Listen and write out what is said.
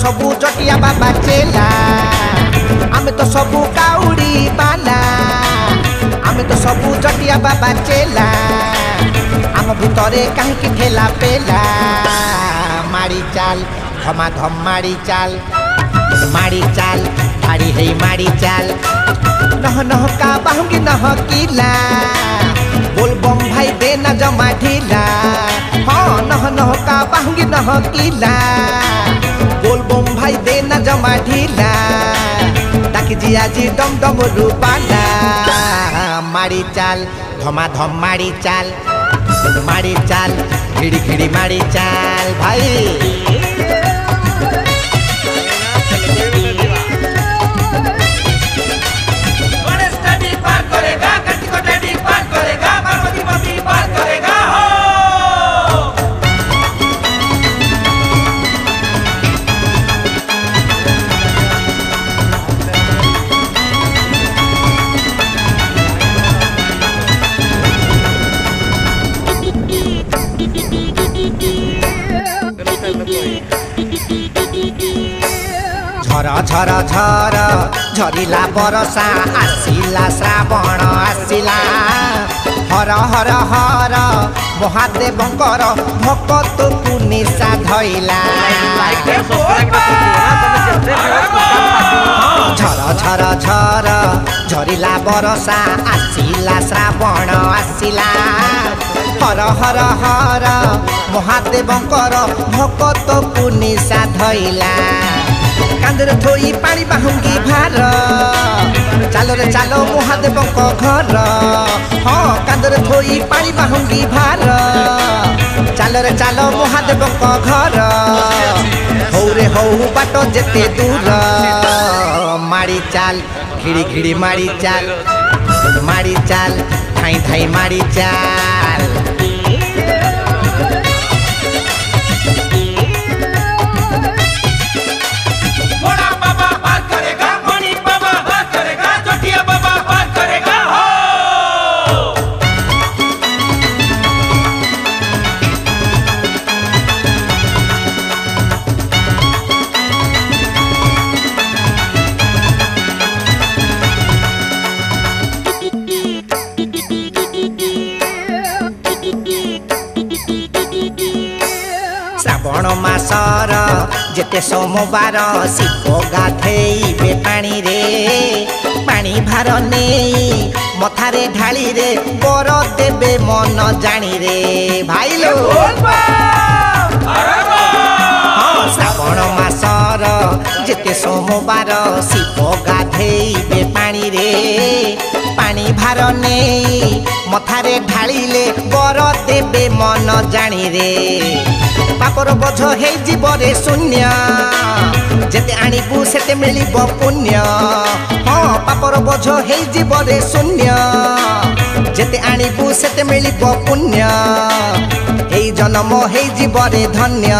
सबू जटिया बाबा चेला आमे तो सबू काउड़ी बाला आमे तो सबू जटिया बाबा चेला आम भितरे कहीं ठेला पेला मारी चाल धमा धम मारी चाल भारी है मारी चाल नह नह का बाहुंगी नह किला बोल बम भाई देना जमा ढीला हाँ नह नह का बाहुंगी नह किला बोल बम भाई देना जमा ढीला ताकि जिया जी डम डम रूपाला मारी चाल धमा धम मारी चाल खिड़ी खिड़ी मारी चाल भाई झर झर झर झरिला बरसा आसिला श्रावण आसिला हर हर हर महादेवंकर भक्त को निशा धइला झर झर झर झरिला बरसा आसिला श्रावण आसिला हर हर हर महादेवंकर भक्त को निशा धइला कांदर थोई पानी बाहुंगी भार चालो रे चालो महादेव घर हाँ कांदर थोई पानी बाहुंगी भार चालो रे चालो महादेव घर हौ रे हौ बाट जेते दूर मारी चाल खिड़ी खिड़ी मारी चाल थाई थाई मारी चाल श्रावण मासर जेते सोमवार शिव गाधेइबे पानी रे पानी भार नहीं मथारे ढाली रे बर देबे मन जानी रे भाई लो श्रावण मासर जेते सोमवार शिव गाधेइबे पानी रे पानी भार नहीं मथारे ढालिले बर देबे मन जानी रे पापर बोझ हे जीवरे शून्य जेते आनिबु सेते मिलिब पुण्य हाँ पापर बोझ हे जीवरे शून्य जेते आनिबु सेते मिलिब पुण्य हे जन्म हे जीवरे धन्य।